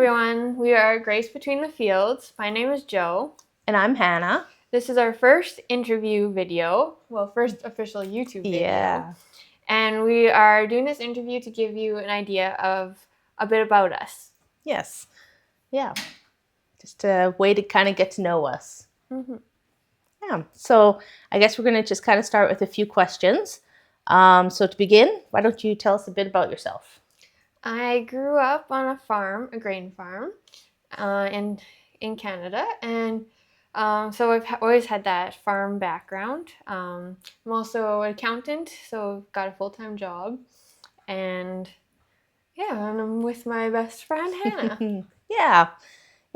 everyone. We are Grace Between the Fields. My name is Joe. And I'm Hannah. This is our first interview video. Well, first official YouTube video. Yeah. And we are doing this interview to give you an idea of a bit about us. Yes. Yeah. Just a way to kind of get to know us. Mm-hmm. Yeah. So I guess we're going to just kind of start with a few questions. So to begin, why don't you tell us a bit about yourself? I grew up on a farm, a grain farm, in Canada, and so I've always had that farm background. I'm also an accountant, so I've got a full-time job, and I'm with my best friend Hannah. Yeah.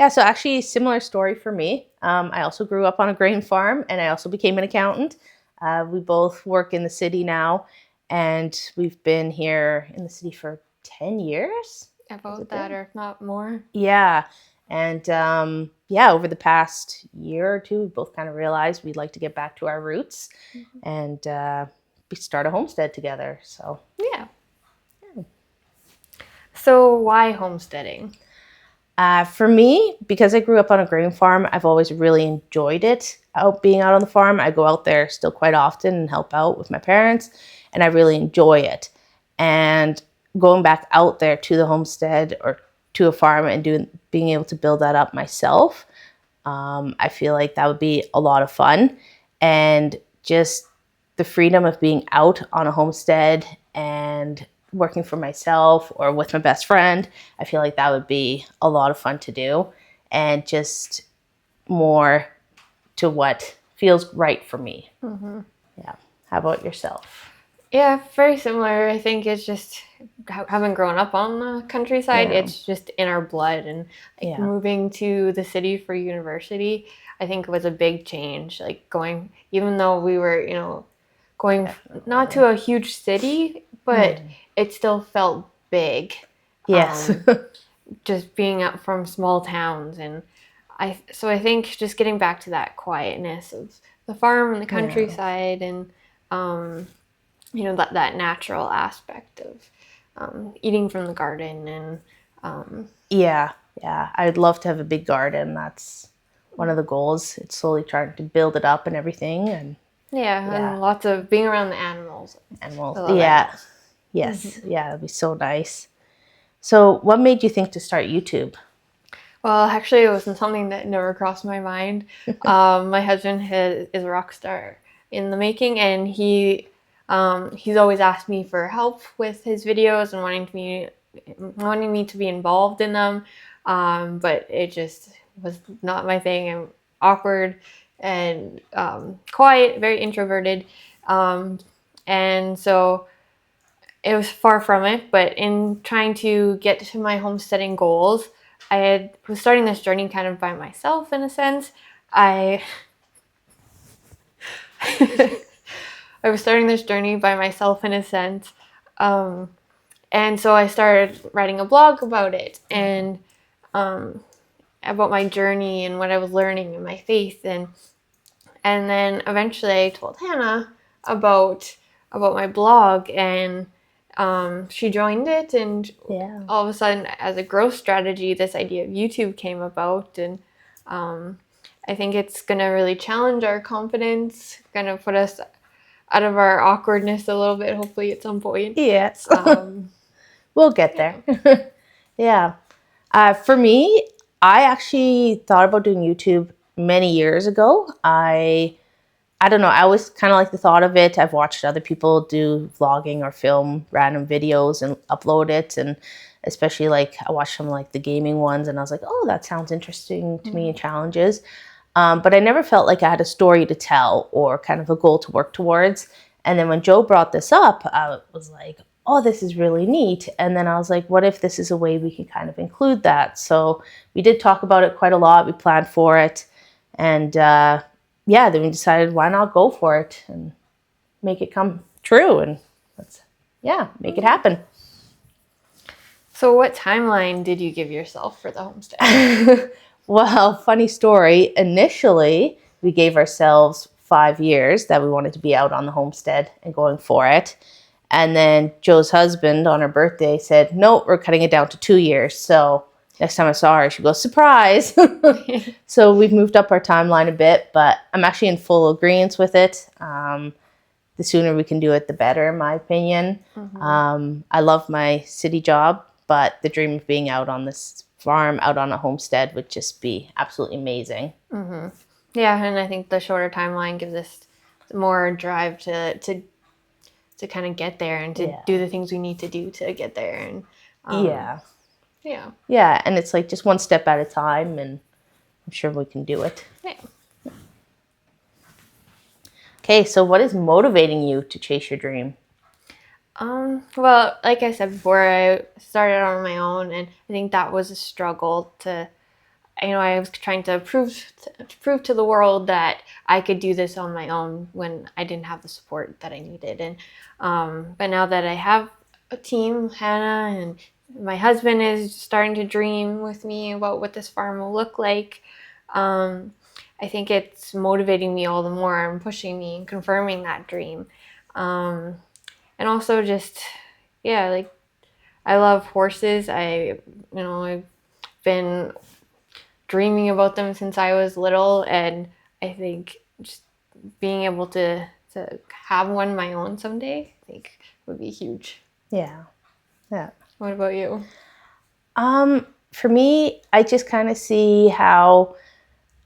So actually, similar story for me. I also grew up on a grain farm, and I also became an accountant. We both work in the city now, and we've been here in the city for 10 years. About that, or if not more. Yeah. And over the past year or two, we both kind of realized we'd like to get back to our roots and start a homestead together. So yeah. So why homesteading? For me, because I grew up on a grain farm, I've always really enjoyed it. Being out on the farm, I go out there still quite often and help out with my parents, and I really enjoy it. And going back out there to the homestead or to a farm and being able to build that up myself, I feel like that would be a lot of fun. And just the freedom of being out on a homestead and working for myself or with my best friend, I feel like that would be a lot of fun to do, and just more to what feels right for me. Mm-hmm. Yeah. How about yourself? Yeah, very similar. I think it's just having grown up on the countryside, it's just in our blood. And moving to the city for university, I think was a big change. Like even though we were, going not to a huge city, but it still felt big. Yes. Just being up from small towns. And I think just getting back to that quietness of the farm and the countryside and, that natural aspect of eating from the garden and I'd love to have a big garden. That's one of the goals. It's slowly trying to build it up and everything, and lots of being around the animals. Yes. Yeah, that'd be so nice. So what made you think to start YouTube? Well, actually, it wasn't something that never crossed my mind. My husband is a rock star in the making, and he's always asked me for help with his videos and wanting me to be involved in them. But it just was not my thing. I'm awkward and quiet, very introverted. And so it was far from it. But in trying to get to my homesteading goals, I was starting this journey kind of by myself in a sense. I was starting this journey by myself in a sense. And so I started writing a blog about it and about my journey and what I was learning and my faith. And then eventually I told Hannah about my blog, and she joined it, and all of a sudden, as a growth strategy, this idea of YouTube came about. And I think it's going to really challenge our confidence, going to put us out of our awkwardness a little bit, hopefully at some point. Yes. We'll get there. Yeah. For me, I actually thought about doing YouTube many years ago. I don't know. I always kind of like the thought of it. I've watched other people do vlogging or film random videos and upload it. And especially I watched some the gaming ones, and I was like, oh, that sounds interesting to me, and challenges. But I never felt like I had a story to tell or kind of a goal to work towards. And then when Joe brought this up, I was like, oh, this is really neat. And then I was like, what if this is a way we can kind of include that? So we did talk about it quite a lot. We planned for it. And then we decided, why not go for it and make it come true? And make it happen. So what timeline did you give yourself for the homestead? Well, funny story. Initially, we gave ourselves 5 years that we wanted to be out on the homestead and going for it. And then Joe's husband on her birthday said, no, we're cutting it down to 2 years. So next time I saw her, she goes, surprise. So we've moved up our timeline a bit, but I'm actually in full agreement with it. The sooner we can do it, the better, in my opinion. I love my city job, but the dream of being out on this farm, out on a homestead, would just be absolutely amazing. Yeah, and I think the shorter timeline gives us more drive to kind of get there and to do the things we need to do to get there. And yeah, and it's like just one step at a time, and I'm sure we can do it. Yeah. Okay, so what is motivating you to chase your dream? Well, like I said before, I started on my own, and I think that was a struggle to, I was trying to prove to the world that I could do this on my own when I didn't have the support that I needed. And but now that I have a team, Hannah, and my husband is starting to dream with me about what this farm will look like, I think it's motivating me all the more and pushing me and confirming that dream. And also just, like, I love horses. I've been dreaming about them since I was little, and I think just being able to have one my own someday, I think would be huge. Yeah. What about you? For me, I just kind of see how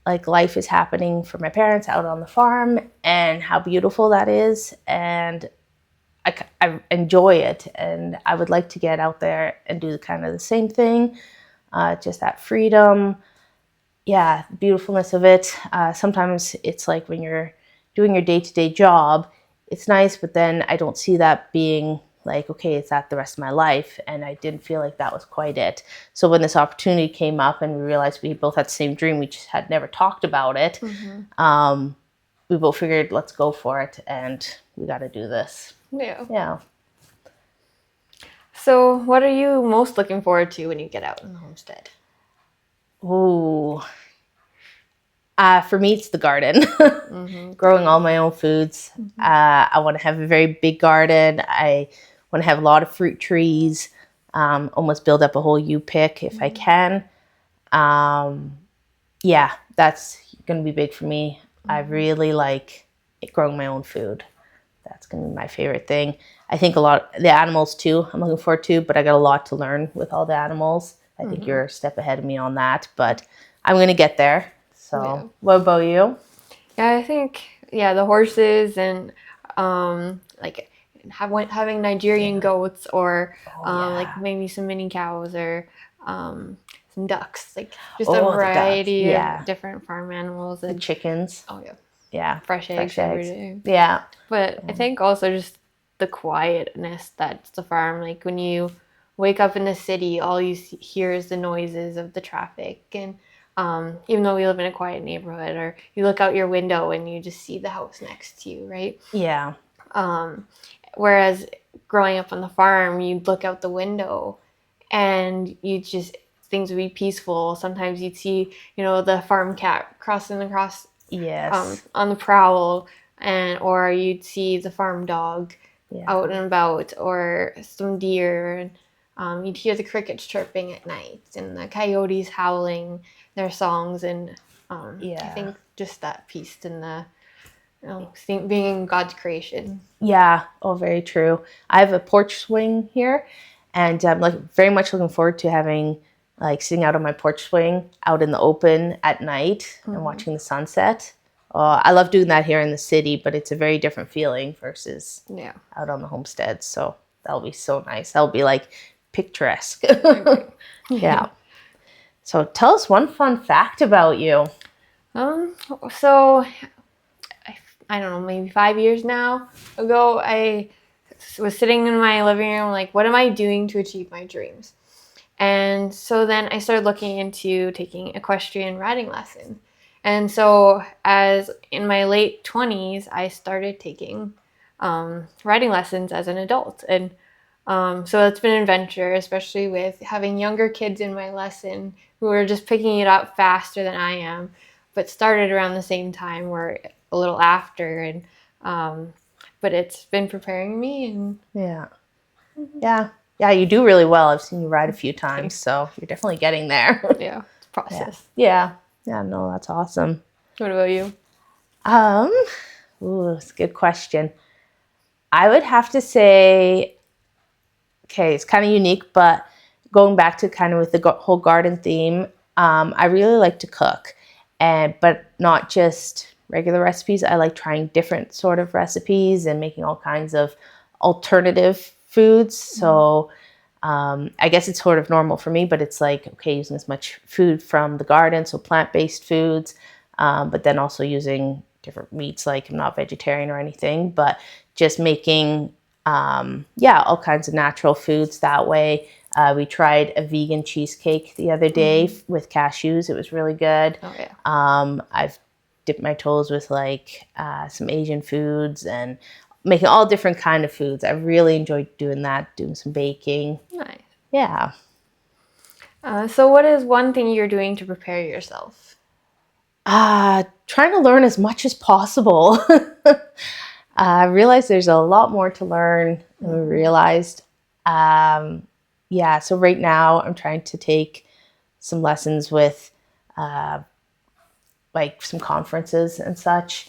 like life is happening for my parents out on the farm and how beautiful that is, and I enjoy it, and I would like to get out there and do kind of the same thing, just that freedom. Yeah, beautifulness of it. Sometimes it's like when you're doing your day-to-day job, it's nice, but then I don't see that being like, okay, it's that the rest of my life, and I didn't feel like that was quite it. So when this opportunity came up and we realized we both had the same dream, we just had never talked about it, we both figured, let's go for it, and we got to do this. Yeah. So what are you most looking forward to when you get out in the homestead? Ooh. For me, it's the garden. Growing all my own foods. I want to have a very big garden. I want to have a lot of fruit trees. Almost build up a whole U-pick if I can. Yeah, that's going to be big for me. I really like growing my own food. That's going to be my favorite thing. I think a lot the animals too, I'm looking forward to, but I got a lot to learn with all the animals. I think you're a step ahead of me on that, but I'm going to get there. So what about you? Yeah, I think, the horses and like having Nigerian goats or like maybe some mini cows or some ducks, like just a variety of different farm animals. And the chickens. Oh yeah. Yeah. Fresh eggs every day. Yeah. But I think also just the quietness that's the farm. Like when you wake up in the city, all you hear is the noises of the traffic. And even though we live in a quiet neighborhood, or you look out your window and you just see the house next to you, right? Yeah. Whereas growing up on the farm, you'd look out the window and things would be peaceful. Sometimes you'd see, the farm cat crossing across on the prowl, or you'd see the farm dog out and about, or some deer, and you'd hear the crickets chirping at night and the coyotes howling their songs, and I think just that peace and the being in God's creation. Yeah, very true. I have a porch swing here, and I'm very much looking forward to having sitting out on my porch swing out in the open at night and watching the sunset. I love doing that here in the city, but it's a very different feeling versus out on the homestead. So that'll be so nice. That'll be picturesque. Yeah. So tell us one fun fact about you. So I don't know, maybe 5 years ago, I was sitting in my living room, like, what am I doing to achieve my dreams? And so then I started looking into taking equestrian riding lessons. And so as in my late 20s, I started taking riding lessons as an adult. And so it's been an adventure, especially with having younger kids in my lesson who are just picking it up faster than I am, but started around the same time or a little after. And but it's been preparing me. And Yeah. Yeah, you do really well. I've seen you ride a few times, so you're definitely getting there. Yeah, it's a process. Yeah. Yeah, no, that's awesome. What about you? It's a good question. I would have to say, okay, it's kind of unique, but going back to kind of with the whole garden theme, I really like to cook, but not just regular recipes. I like trying different sort of recipes and making all kinds of alternative foods. So I guess it's sort of normal for me, but it's like, okay, using as much food from the garden, so plant-based foods, but then also using different meats. Like I'm not vegetarian or anything, but just making all kinds of natural foods that way. We tried a vegan cheesecake the other day with cashews. It was really good. Oh yeah. I've dipped my toes with like some Asian foods and making all different kind of foods. I really enjoyed doing that, doing some baking. Nice. Yeah. So what is one thing you're doing to prepare yourself? Trying to learn as much as possible. I realized there's a lot more to learn than we realized. So right now I'm trying to take some lessons with like some conferences and such.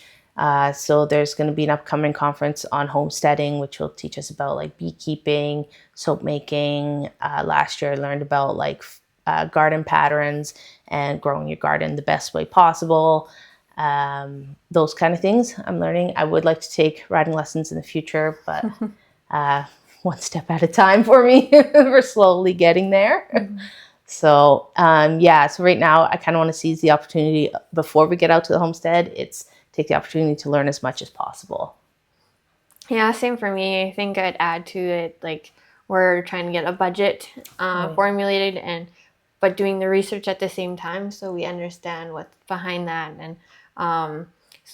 So there's going to be an upcoming conference on homesteading, which will teach us about like beekeeping, soap making. Last year I learned about like garden patterns and growing your garden the best way possible. Those kind of things I'm learning. I would like to take riding lessons in the future, but one step at a time for me. We're slowly getting there. So so right now I kind of want to seize the opportunity before we get out to the homestead. It's take the opportunity to learn as much as possible. Yeah, same for me. I think I'd add to it, like we're trying to get a budget formulated but doing the research at the same time so we understand what's behind that. And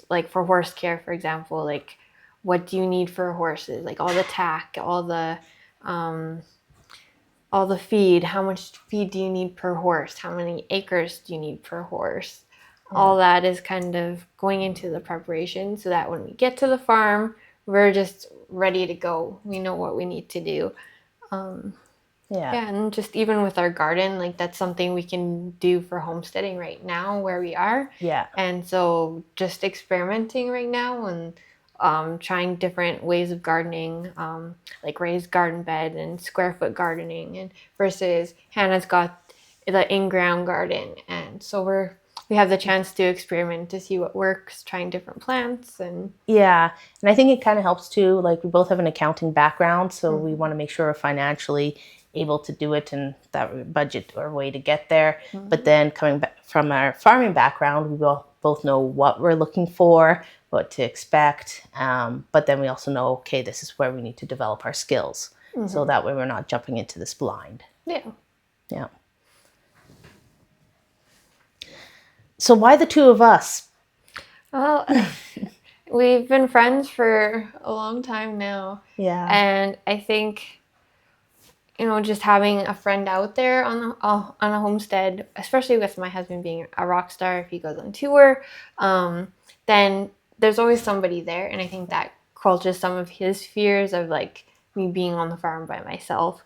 like for horse care, for example, like what do you need for horses? Like all the tack, all the feed, how much feed do you need per horse? How many acres do you need per horse? Yeah. All that is kind of going into the preparation so that when we get to the farm, we're just ready to go. We know what we need to do. And just even with our garden, like that's something we can do for homesteading right now where we are. Yeah. And so just experimenting right now and trying different ways of gardening, like raised garden bed and square foot gardening, and versus Hannah's got the in-ground garden. And so we have the chance to experiment to see what works, trying different plants. And I think it kind of helps too. Like we both have an accounting background, so we want to make sure we're financially able to do it and that budget or way to get there. But then coming back from our farming background, we both know what we're looking for, what to expect. But then we also know, okay, this is where we need to develop our skills. So that way we're not jumping into this blind. Yeah. So why the two of us? Well, we've been friends for a long time now. Yeah. And I think, just having a friend out there on a homestead, especially with my husband being a rock star, if he goes on tour, then there's always somebody there. And I think that quelches some of his fears of like me being on the farm by myself.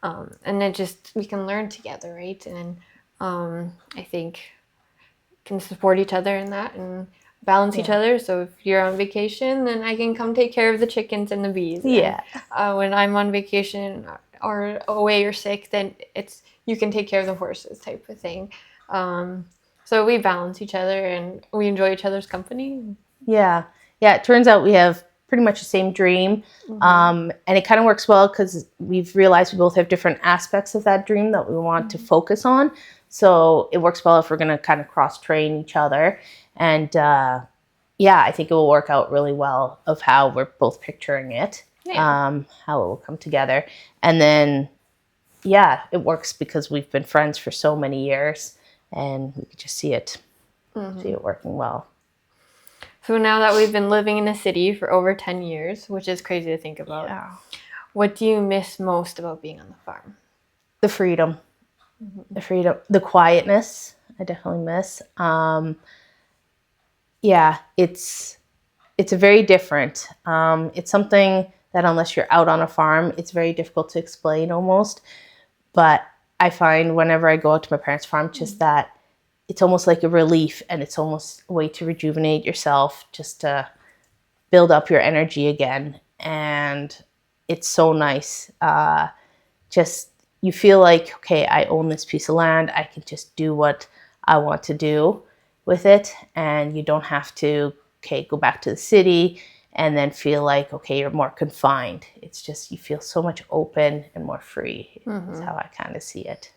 And then we can learn together, right? And I think can support each other in that and balance each other. So if you're on vacation, then I can come take care of the chickens and the bees. Yeah. And, when I'm on vacation or away or sick, then you can take care of the horses type of thing. So we balance each other and we enjoy each other's company. Yeah. It turns out we have pretty much the same dream. And it kind of works well because we've realized we both have different aspects of that dream that we want to focus on. So it works well if we're going to kind of cross-train each other. And I think it will work out really well of how we're both picturing it, how it will come together. And then, it works because we've been friends for so many years and we could just see it working well. So now that we've been living in the city for over 10 years, which is crazy to think about, what do you miss most about being on the farm? The freedom. The freedom, the quietness, I definitely miss. It's a very different. It's something that unless you're out on a farm, it's very difficult to explain almost. But I find whenever I go out to my parents' farm, just that it's almost like a relief, and it's almost a way to rejuvenate yourself, just to build up your energy again. And it's so nice. Just you feel like, okay, I own this piece of land. I can just do what I want to do with it. And you don't have to, okay, go back to the city and then feel like, okay, you're more confined. It's just, you feel so much open and more free. That's how I kind of see it.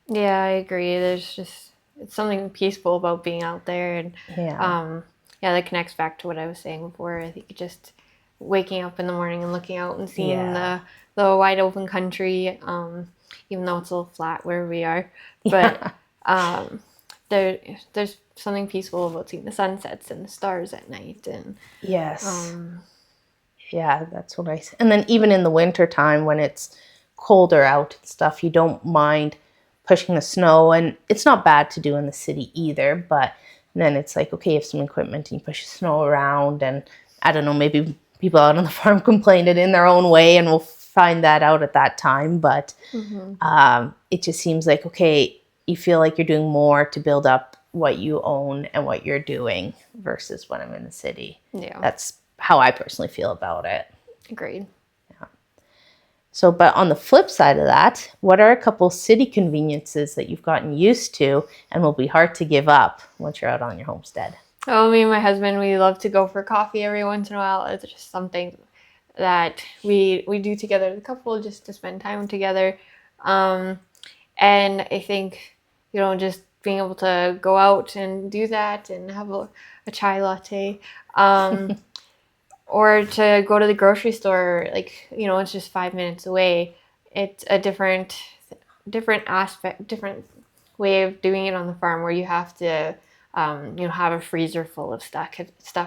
Yeah, I agree. There's just, it's something peaceful about being out there. And yeah, that connects back to what I was saying before. I think just waking up in the morning and looking out and seeing the wide open country, even though it's a little flat where we are. But there's something peaceful about seeing the sunsets and the stars at night. And yes. Yeah, that's so nice. And then even in the winter time when it's colder out and stuff, you don't mind pushing the snow. And it's not bad to do in the city either, but then it's like, okay, you have some equipment and you push the snow around. And I don't know, maybe people out on the farm complain it in their own way, and we'll find that out at that time. But it just seems like, okay, you feel like you're doing more to build up what you own and what you're doing versus when I'm in the city. Yeah. That's how I personally feel about it. Agreed. Yeah. So, but on the flip side of that, what are a couple city conveniences that you've gotten used to and will be hard to give up once you're out on your homestead? Oh, me and my husband, we love to go for coffee every once in a while. It's just something that we do together as a couple, just to spend time together. And I think, just being able to go out and do that and have a chai latte, or to go to the grocery store, it's just 5 minutes away. It's a different aspect, different way of doing it on the farm, where you have to, have a freezer full of stuff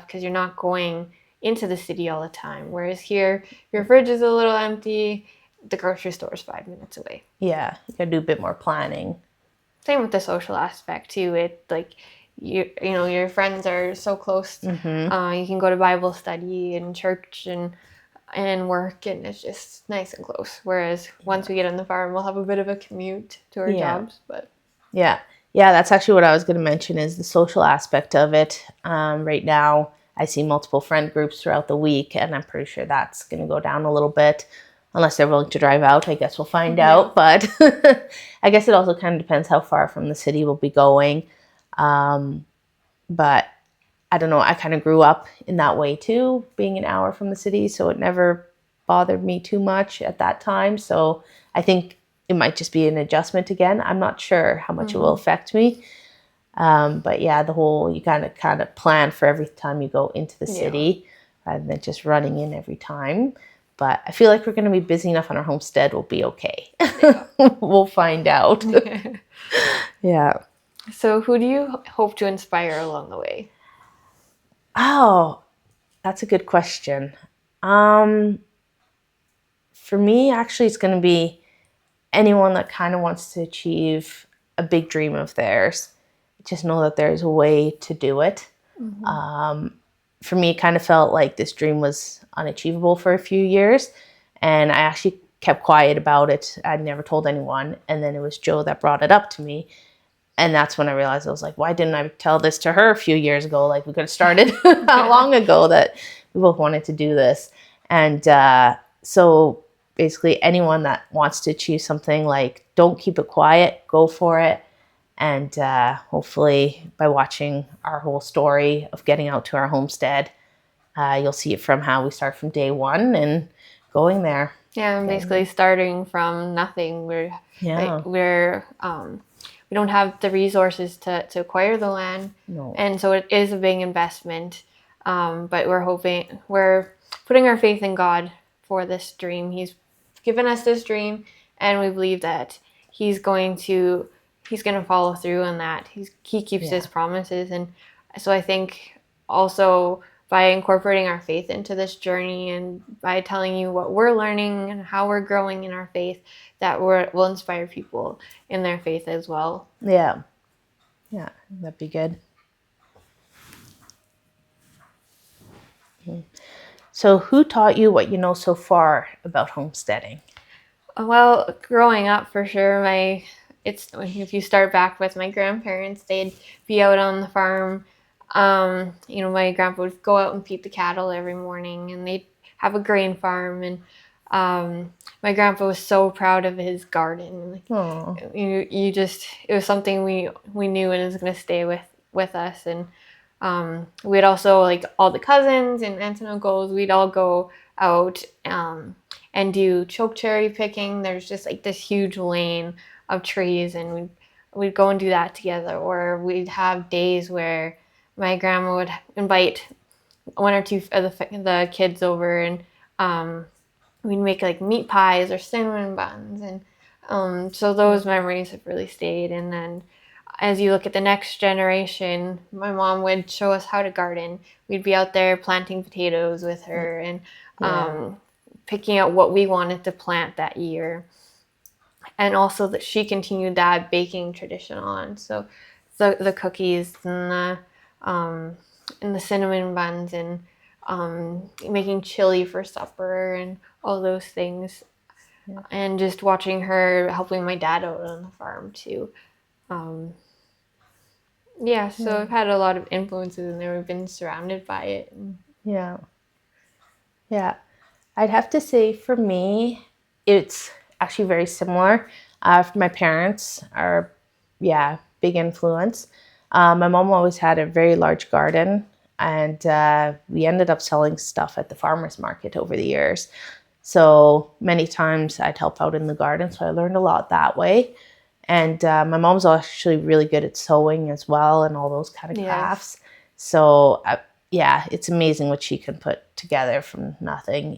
because you're not going into the city all the time. Whereas here, your fridge is a little empty. The grocery store is 5 minutes away. Yeah, you gotta do a bit more planning. Same with the social aspect too. It your friends are so close. You can go to Bible study and church and work, and it's just nice and close. Whereas once we get on the farm, we'll have a bit of a commute to our jobs. But yeah, that's actually what I was going to mention, is the social aspect of it. Right now, I see multiple friend groups throughout the week, and I'm pretty sure that's going to go down a little bit. Unless they're willing to drive out, I guess we'll find out. But I guess it also kind of depends how far from the city we'll be going. But I don't know, I kind of grew up in that way too, being an hour from the city. So it never bothered me too much at that time. So I think it might just be an adjustment again. I'm not sure how much it will affect me. But yeah, you kind of plan for every time you go into the city rather than just running in every time. But I feel like we're going to be busy enough on our homestead. We'll be okay. Yeah. We'll find out. Yeah. So who do you hope to inspire along the way? Oh, that's a good question. For me, actually, it's going to be anyone that kind of wants to achieve a big dream of theirs. Just know that there's a way to do it. For me, it kind of felt like this dream was unachievable for a few years, and I actually kept quiet about it. I'd never told anyone, and then it was Joe that brought it up to me, and that's when I realized, I was like, why didn't I tell this to her a few years ago? Like, we could have started not long ago that we both wanted to do this. And so basically anyone that wants to achieve something, like, don't keep it quiet, go for it. And hopefully by watching our whole story of getting out to our homestead, you'll see it from how we start from day one and going there. Yeah, and basically starting from nothing. We don't have the resources to acquire the land. No. And so it is a big investment. But we're putting our faith in God for this dream. He's given us this dream, and we believe that He's going to follow through on that. He keeps His promises. And so I think also by incorporating our faith into this journey and by telling you what we're learning and how we're growing in our faith, that will inspire people in their faith as well. Yeah, that'd be good. So who taught you what you know so far about homesteading? Well, growing up for sure, if you start back with my grandparents, they'd be out on the farm. My grandpa would go out and feed the cattle every morning, and they'd have a grain farm. And my grandpa was so proud of his garden. Oh, It was something we knew and it was going to stay with us. And we'd also, like, all the cousins and aunts and uncles, we'd all go out and do choke cherry picking. There's just like this huge lane of trees, and we'd go and do that together. Or we'd have days where my grandma would invite one or two of the kids over, and we'd make like meat pies or cinnamon buns. And so those memories have really stayed. And then as you look at the next generation, my mom would show us how to garden. We'd be out there planting potatoes with her, and picking out what we wanted to plant that year. And also that she continued that baking tradition on. So the cookies and the cinnamon buns, and making chili for supper and all those things. Yeah. And just watching her helping my dad out on the farm too. So I've had a lot of influences, and we've been surrounded by it. Yeah. I'd have to say for me, it's actually very similar. My parents are, big influence. My mom always had a very large garden, and we ended up selling stuff at the farmer's market over the years. So many times I'd help out in the garden, so I learned a lot that way. And my mom's actually really good at sewing as well, and all those kind of crafts. So it's amazing what she can put together from nothing.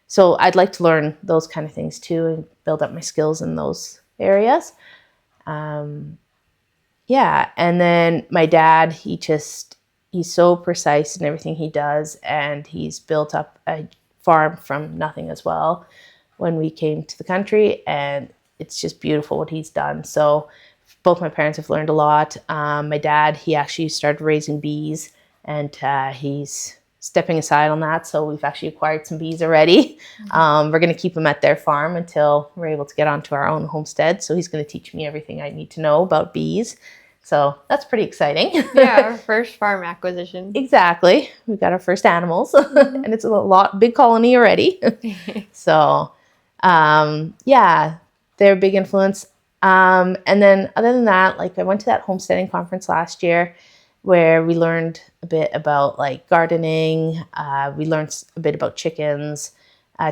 So I'd like to learn those kind of things too, and build up my skills in those areas. And then my dad, he's so precise in everything he does, and he's built up a farm from nothing as well when we came to the country, and it's just beautiful what he's done. So both my parents have learned a lot. My dad, he actually started raising bees, and he's stepping aside on that. So we've actually acquired some bees already. We're going to keep them at their farm until we're able to get onto our own homestead. So he's going to teach me everything I need to know about bees. So that's pretty exciting. Yeah, our first farm acquisition. Exactly. We've got our first animals, and it's big colony already. So, they're a big influence. And then other than that, like I went to that homesteading conference last year where we learned a bit about like gardening. We learned a bit about chickens,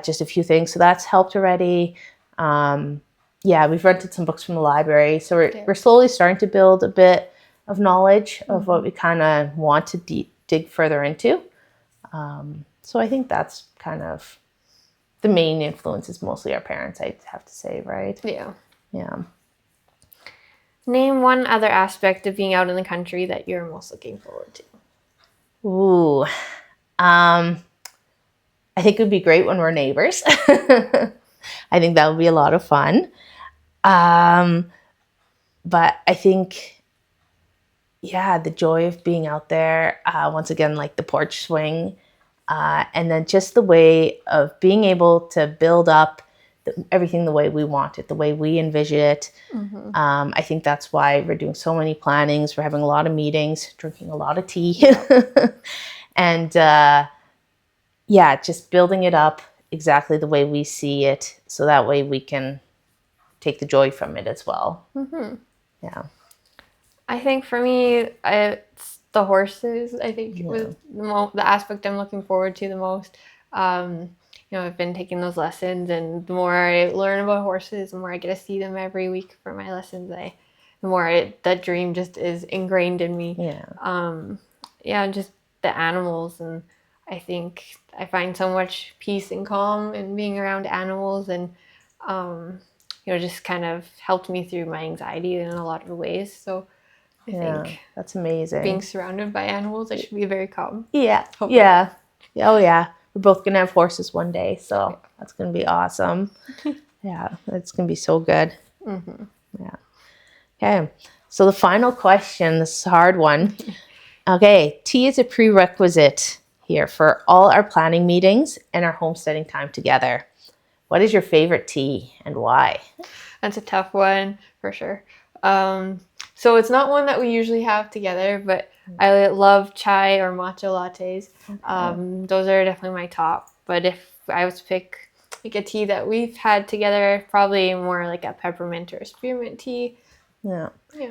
just a few things. So that's helped already. We've rented some books from the library. So we're slowly starting to build a bit of knowledge of what we kind of want to dig further into. So I think that's kind of the main influence is mostly our parents, I'd have to say, right? Yeah. Yeah. Name one other aspect of being out in the country that you're most looking forward to. Ooh. I think it would be great when we're neighbors. I think that would be a lot of fun. But I think, the joy of being out there, once again, like the porch swing, and then just the way of being able to build up everything the way we want it, the way we envision it. I think that's why we're doing so many plannings. We're having a lot of meetings, drinking a lot of tea, and just building it up exactly the way we see it, so that way we can take the joy from it as well. Yeah. I think for me, it's the horses. I think was the aspect I'm looking forward to the most. I've been taking those lessons, and the more I learn about horses, the more I get to see them every week for my lessons. The more that dream just is ingrained in me. Just the animals, and I think I find so much peace and calm in being around animals, and just kind of helped me through my anxiety in a lot of ways. So I think that's amazing. Being surrounded by animals, I should be very calm. Yeah. Hopefully. Yeah. Oh yeah. We're both going to have horses one day, so that's going to be awesome. Yeah, it's going to be so good. Yeah. Okay, so the final question, this is a hard one. Okay, tea is a prerequisite here for all our planning meetings and our homesteading time together. What is your favorite tea and why? That's a tough one for sure. So it's not one that we usually have together, but I love chai or matcha lattes. Those are definitely my top. But if I was to pick like a tea that we've had together, probably more like a peppermint or spearmint tea. Yeah.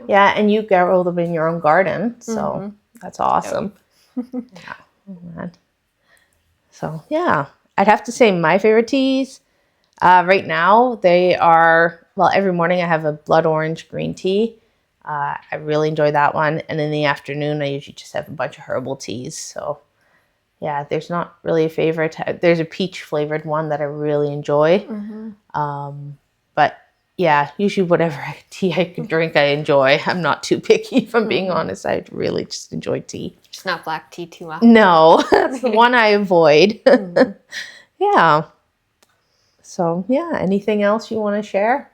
Yeah, and you grow them in your own garden, so that's awesome. Yeah. Oh, man. So yeah, I'd have to say my favorite teas right now, they are, well, every morning I have a blood orange green tea. I really enjoy that one. And in the afternoon, I usually just have a bunch of herbal teas. So yeah, there's not really a favorite. There's a peach flavored one that I really enjoy. But yeah, usually whatever tea I can drink, I enjoy. I'm not too picky, if I'm being honest. I really just enjoy tea. Just not black tea too often. No, that's the one I avoid. Yeah. So yeah, anything else you want to share?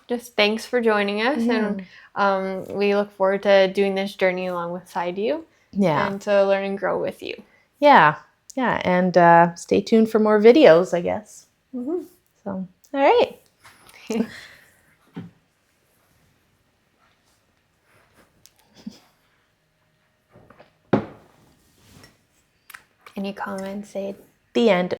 Just thanks for joining us, and we look forward to doing this journey alongside you. Yeah. And to learn and grow with you. Yeah. Yeah. And stay tuned for more videos, I guess. So, all right. Any comments, Aid? The end.